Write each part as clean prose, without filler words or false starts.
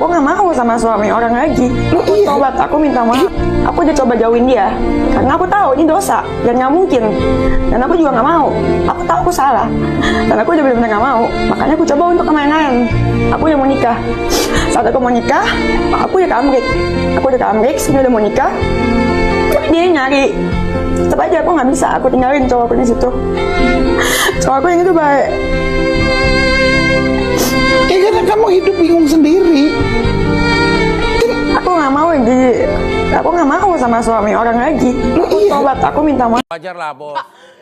Aku nggak mau sama suami orang lagi. Aku tobat, aku minta maaf. Aku udah coba jauhin dia karena aku tahu ini dosa dan nggak mungkin. Dan aku juga nggak mau. Aku tahu aku salah dan aku udah benar-benar nggak mau. Makanya aku coba untuk kemain-main. Aku udah mau nikah. Saat aku mau nikah, aku udah ke Amrik. Aku udah ke Amrik, dia udah mau nikah. Tapi dia nyari. Tetap aja aku nggak bisa. Aku tinggalin cowokku di situ. Cowokku yang itu baik. Karena kamu hidup bingung sendiri. Aku nggak mau lagi. Aku nggak mau sama suami orang lagi. Aku tobat, aku minta maaf. Wajar lah, Bos.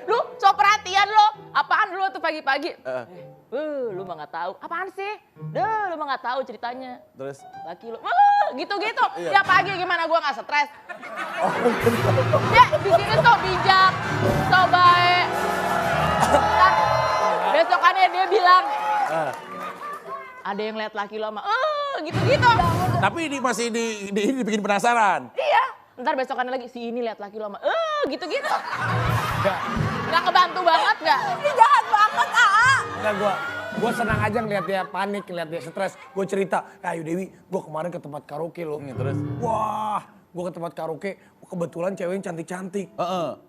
Lu so perhatian lo. Apaan lu tuh pagi-pagi? Lu mah nggak tahu. Apaan sih? Lu mah nggak tahu ceritanya. Terus? Laki lu, gitu-gitu. Ya pagi gimana gua nggak stres? Ya di sini so bijak, so baik. Ntar, besokannya dia bilang, ada yang lihat laki lo sama, gitu-gitu. Tapi masih dibikin penasaran. Iya. Ntar besokannya lagi, si ini lihat laki lo sama, gitu-gitu. Nggak ngebantu banget nggak? Ini jahat banget, Enggak, gue senang aja ngeliat dia panik, ngeliat dia stres. Gue cerita, Ayu Dewi, gue kemarin ke tempat karaoke loh. Terus? Wah, gue ke tempat karaoke, kebetulan cewek yang cantik-cantik.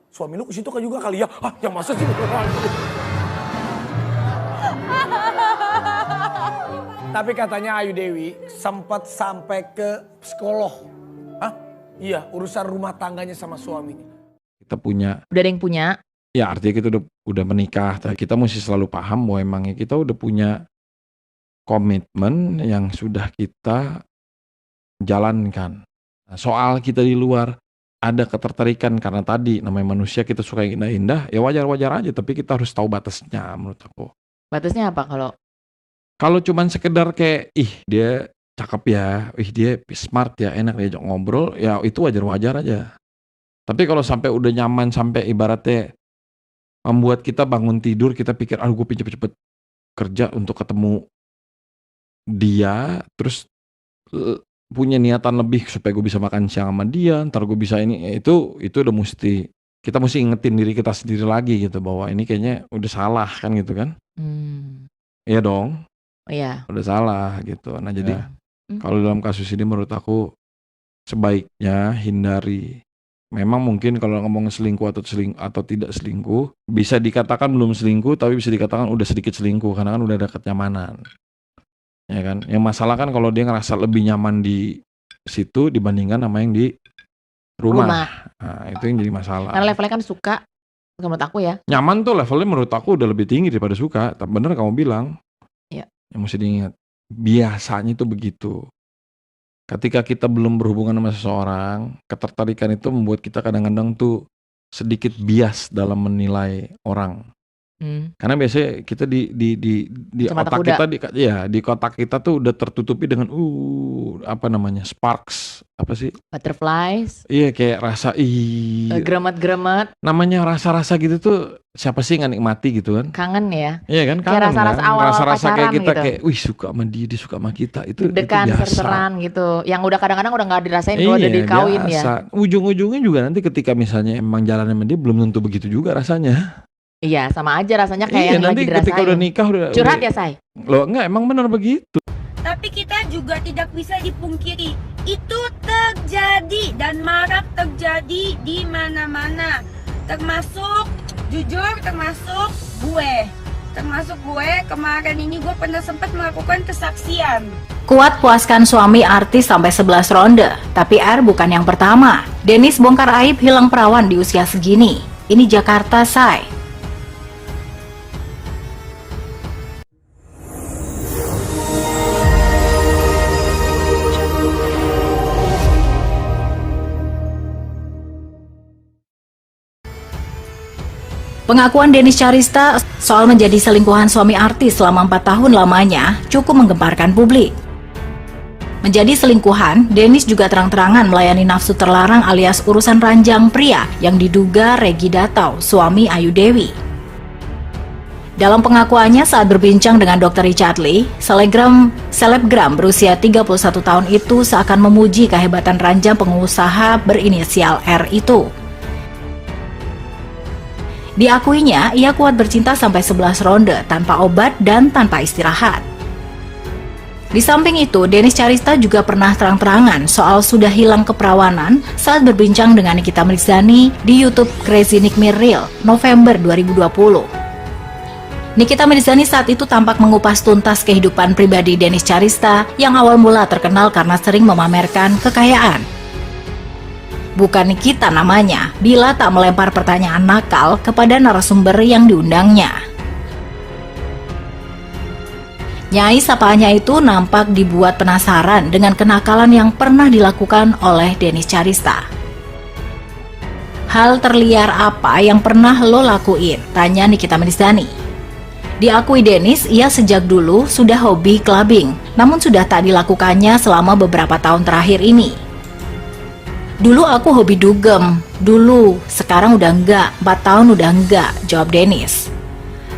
Suami lu ke situ kan juga kali ya? Yang masa sih? Tapi katanya Ayu Dewi sempat sampai ke psikolog. Iya, urusan rumah tangganya sama suaminya. Kita punya, Udah ada yang punya. ya artinya kita udah menikah. Kita mesti selalu paham bahwa emangnya kita udah punya komitmen yang sudah kita jalankan. Nah, soal kita di luar ada ketertarikan karena tadi namanya manusia kita suka yang indah-indah, ya wajar-wajar aja. Tapi kita harus tahu batasnya menurut aku. Batasnya apa Kalau cuman sekedar kayak, dia cakep ya, dia smart ya, enak diajak ngobrol, ya itu wajar-wajar aja. Tapi kalau sampai udah nyaman, sampai ibaratnya membuat kita bangun tidur, kita pikir, gue cepet-cepet kerja untuk ketemu dia, terus punya niatan lebih supaya gue bisa makan siang sama dia, ntar gue bisa ini, itu udah kita mesti ingetin diri kita sendiri lagi gitu, bahwa ini kayaknya udah salah kan gitu kan. Iya dong. Iya. Udah salah gitu. Nah jadi kalau dalam kasus ini menurut aku sebaiknya hindari. Memang mungkin kalau ngomong selingkuh atau tidak selingkuh, bisa dikatakan belum selingkuh, tapi bisa dikatakan udah sedikit selingkuh karena kan udah ada kenyamanan. Ya kan? Yang masalah kan kalau dia ngerasa lebih nyaman di situ dibandingkan sama yang di rumah. Nah, itu yang jadi masalah. Karena levelnya kan suka, menurut aku ya. Nyaman tuh levelnya menurut aku udah lebih tinggi daripada suka. Tapi bener kamu bilang. Iya. Yang mesti diingat. Biasanya itu begitu. Ketika kita belum berhubungan sama seseorang, ketertarikan itu membuat kita kadang-kadang tuh sedikit bias dalam menilai orang. Karena biasanya kita di otak kita di kotak kita tuh udah tertutupi dengan sparks, apa sih? Butterflies. Iya, kayak rasa Gremet-gremet. Namanya rasa-rasa gitu tuh siapa sih nggak nikmati gitu kan? Kangen ya. Iya kan, kayak rasa-rasa kan? awal Rasa-rasa pacaran kayak kita gitu. kayak, suka sama dia suka sama kita, itu Dekan, biasa. serseran gitu. Yang udah kadang-kadang udah nggak dirasain kalau udah dikawin biasa. ya. Ujung-ujungnya juga nanti ketika misalnya emang jalan sama dia belum tentu begitu juga rasanya. Iya, sama aja rasanya kayak yang nanti lagi dirasain. ketika udah nikah Curhat ya, Say? Loh enggak, emang benar begitu. Tapi kita juga tidak bisa dipungkiri, itu terjadi dan marak terjadi di mana-mana. Termasuk, jujur termasuk gue. Kemarin ini gue pernah sempat melakukan kesaksian. Kuat puaskan suami artis sampai 11 ronde, tapi R bukan yang pertama. Dennis bongkar aib hilang perawan di usia segini. Ini Jakarta, Say. Pengakuan Dennis Charista soal menjadi selingkuhan suami artis selama 4 tahun lamanya cukup menggemparkan publik. Menjadi selingkuhan, Dennis juga terang-terangan melayani nafsu terlarang alias urusan ranjang pria yang diduga Regi Datau, suami Ayu Dewi. Dalam pengakuannya saat berbincang dengan Dr. Richard Lee, selebgram berusia 31 tahun itu seakan memuji kehebatan ranjang pengusaha berinisial R itu. Diakuinya, ia kuat bercinta sampai 11 ronde tanpa obat dan tanpa istirahat. Di samping itu, Denis Charista juga pernah terang-terangan soal sudah hilang keperawanan saat berbincang dengan Nikita Mirzani di YouTube Crazy Nick Me Real November 2020. Nikita Mirzani saat itu tampak mengupas tuntas kehidupan pribadi Denis Charista yang awal mula terkenal karena sering memamerkan kekayaan. Bukan Nikita namanya, bila tak melempar pertanyaan nakal kepada narasumber yang diundangnya. Nyai sapaannya itu nampak dibuat penasaran dengan kenakalan yang pernah dilakukan oleh Denis Charista. Hal terliar apa yang pernah lo lakuin? Tanya Nikita Mirzani. Diakui Denis, ia sejak dulu sudah hobi clubbing, namun sudah tak dilakukannya selama beberapa tahun terakhir ini. Dulu aku hobi dugem, dulu, sekarang udah enggak, 4 tahun udah enggak, jawab Denis.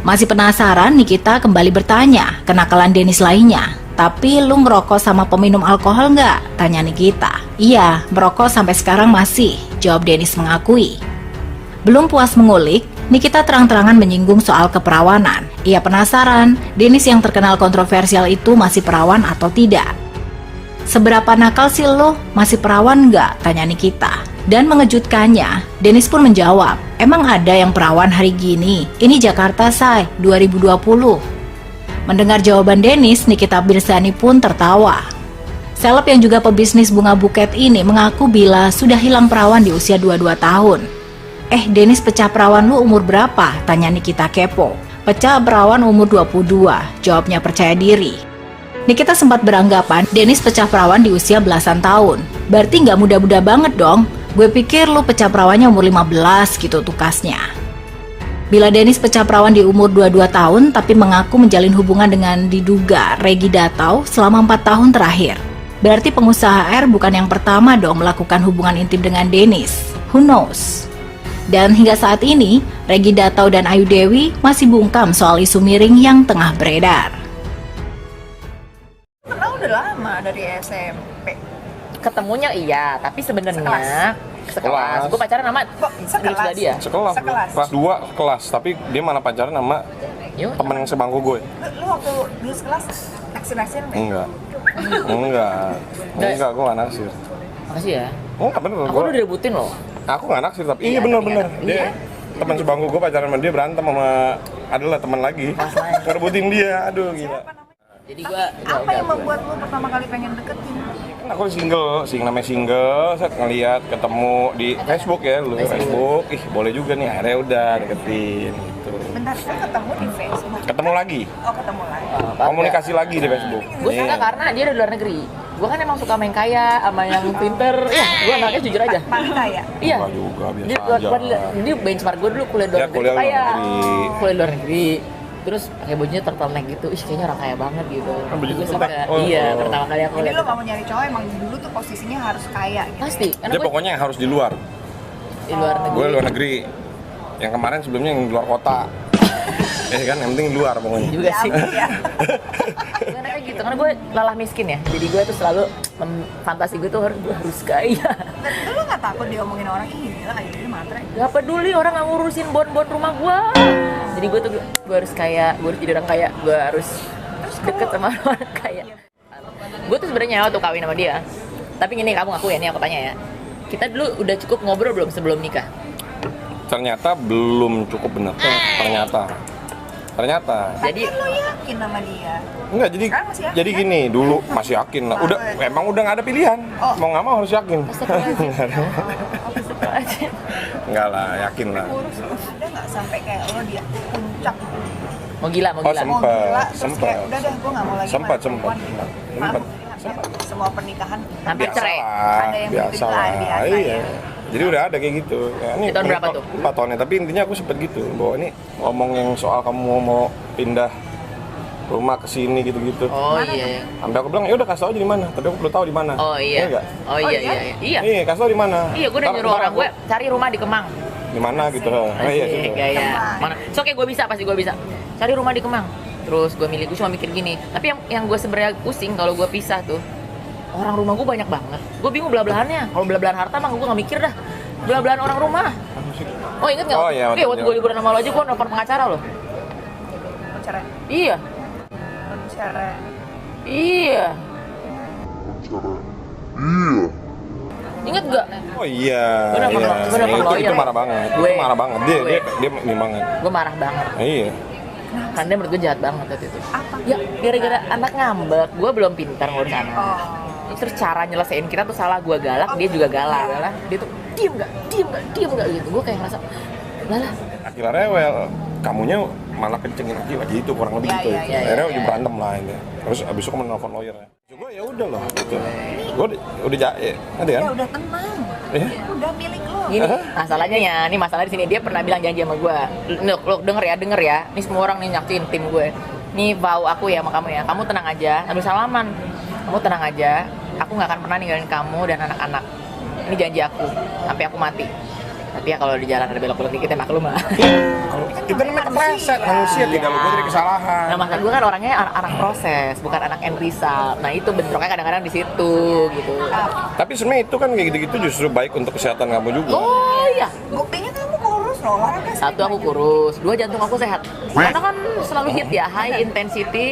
Masih penasaran, Nikita kembali bertanya kenakalan Denis lainnya. Tapi lu ngerokok sama peminum alkohol nggak? Tanya Nikita. Iya, merokok sampai sekarang masih, jawab Denis mengakui. Belum puas mengulik, Nikita terang-terangan menyinggung soal keperawanan. Ia penasaran, Denis yang terkenal kontroversial itu masih perawan atau tidak. Seberapa nakal sih lo? Masih perawan nggak? Tanya Nikita. Dan mengejutkannya, Denis pun menjawab, emang ada yang perawan hari gini? Ini Jakarta, say, 2020. Mendengar jawaban Denis, Nikita Mirzani pun tertawa. Seleb yang juga pebisnis bunga buket ini mengaku bila sudah hilang perawan di usia 22 tahun. Denis pecah perawan lu umur berapa? Tanya Nikita kepo. Pecah perawan umur 22, jawabnya percaya diri. Nikita sempat beranggapan Denis pecah perawan di usia belasan tahun. Berarti nggak muda-muda banget dong. Gue pikir lu pecah perawannya umur 15 gitu tukasnya. Bila Denis pecah perawan di umur 22 tahun tapi mengaku menjalin hubungan dengan diduga Regi Datau selama 4 tahun terakhir. Berarti pengusaha R bukan yang pertama dong melakukan hubungan intim dengan Denis. Who knows? Dan hingga saat ini, Regi Datau dan Ayu Dewi masih bungkam soal isu miring yang tengah beredar. Kenal udah lama dari SMP. Ketemunya iya, tapi sebenarnya sekelas. Gue pacaran sama Sekelas. dia. Sekelas. Sekelas. Kelas 2 kelas, tapi dia malah pacaran sama temen yang sebangku gue. Lu waktu dulu sekelas naksir-naksir nggak? Enggak, gue gak naksir. Makasih ya. Oh, gak bener. Aku udah direbutin loh. Aku gak naksir, tapi iya bener-bener. Dia teman sebangku gue pacaran sama dia, berantem sama adalah teman lagi. Ngerebutin dia, aduh gila. Jadi gue Apa yang membuat lu pertama kali pengen deketin? Aku namanya single, saya ngeliat ketemu di Facebook ya, Facebook, boleh juga nih, akhirnya udah deketin gitu. Bentar, lu ketemu di Facebook? Ketemu lagi, Oh, ketemu lagi. komunikasi lagi di Facebook. gue suka karena dia dari luar negeri. Gue kan emang suka main kaya sama yang pinter. Gue anaknya jujur aja. Bangga ya? Iya. Enggak juga, biasa Dia, aja. dia benchmark gue dulu kuliah luar Dia kuliah luar kaya. negeri. Kuliah luar negeri. Terus pakai bajunya turtleneck gitu. Kayaknya orang kaya banget gitu. baju Gue turtleneck? suka. Oh. Iya, pertama kali aku Jadi lihat. lu gak mau nyari cowok emang dulu tuh posisinya harus kaya gitu? Pasti. Karena Dia gue pokoknya yang harus di luar. di luar negeri. Gue luar negeri. Yang kemarin sebelumnya yang di luar kota. Kan, yang penting luar pokoknya. juga sih. Ya. Karena kayak gitu, karena gue lalah miskin ya. Jadi gue tuh selalu fantasi gue tuh gue harus kaya. Dan lu gak takut diomongin orang, ih gila Ayu ini matre? Gak peduli orang nggak ngurusin bon-bon rumah gue. Jadi gue harus kaya, gue harus jadi orang kaya, gue harus deket sama orang kaya. Gue tuh sebenarnya waktu kawin sama dia. Tapi gini, kamu ngaku ya, nih aku tanya ya. Kita dulu udah cukup ngobrol belum sebelum nikah? Ternyata belum cukup benar. Ternyata. Jadi lu yakin sama dia? Enggak, jadi Sekarang masih yakin, jadi kan? gini, dulu masih yakin lah. Emang udah nggak ada pilihan. Oh. Mau nggak mau harus yakin. Astagfirullahaladzim. Enggak lah, yakin lah. Urus ada gak sampai kayak lo di puncak? Mau gila, mau Oh, gila. Mau gila, terus sempet. kayak udah deh gue gak mau lagi Sempet. sama perempuan. Semua pernikahan Hampir cerai. Ada yang Biasa begitu lah. lah, biasa Iya. ya. Jadi udah ada kayak gitu. Ya, Di tahun berapa tuh? 4 tahunnya, tapi intinya aku sempet gitu. Bahwa ini ngomong yang soal kamu mau pindah rumah ke sini gitu-gitu. Oh iya. Sampai aku bilang, ya udah kasih tau aja di mana. Tapi aku belum tahu di mana. Oh iya. Iya nggak? Oh iya iya. Iya. Iya, kasih tau di mana. Iya, gue udah Ntar- nyuruh ntar orang aku- gue cari rumah di Kemang. Di mana gitu. Nah, iya gitu. Gaya. Mana? So kayak gue bisa, pasti gue bisa. Cari rumah di Kemang. Terus gue milih, gue cuma mikir gini. Tapi yang gue sebenarnya pusing kalau gue pisah tuh, orang rumah gue banyak banget. Gue bingung belah-belahannya. Kalau belah-belahan harta mah gue gak mikir dah. Belah-belahan orang rumah. Oh inget gak? Oh, iya, Iya, waktu betul. gue liburan sama lo aja gue nelfon pengacara loh. Cerai. Iya. Cerai. Iya. Ingat gak? Oh iya. Gue nelfon lawyer. Itu marah banget. Itu marah banget. Dia ini banget. Gue marah banget. Iya. Karena dia menurut gue jahat banget waktu itu. Ya gara-gara anak ngambek, gue belum pintar ngurus anak. Terus cara nyelesain kita tuh salah, gue galak, dia juga galak. Dia tuh diem gak gitu. Gue kayak ngerasa, lah. Akhirnya rewel. Kamunya malah kencengin lagi itu kurang lebih gitu. Akhirnya ujung berantem lah ini. Terus abis itu menelpon lawyer. Gue ya udah loh gitu. Gue udah nanti kan? Ya udah tenang. Udah milik lo. Gini, masalahnya ya, ini masalah di sini dia pernah bilang janji sama gue. Look, denger ya. Ini semua orang nih nyaksiin tim gue. Nih vow aku ya sama kamu ya. Kamu tenang aja, sambil salaman. Kamu tenang aja. Aku nggak akan pernah ninggalin kamu dan anak-anak. Ini janji aku, sampai aku mati. Tapi ya kalau di jalan ada belok-belok dikit ya maklum lah. Itu namanya kepleset, manusia tidak luput dari kesalahan. Nah, maksud gue kan orangnya anak proses, bukan anak end result. Nah, itu bentroknya kadang-kadang di situ gitu. Tapi sebenarnya itu kan kayak gitu-gitu justru baik untuk kesehatan kamu juga. Oh iya. Buktinya kamu kurus loh, olahraga. Satu aku kurus, dua jantung aku sehat. Karena kan selalu hit ya, high intensity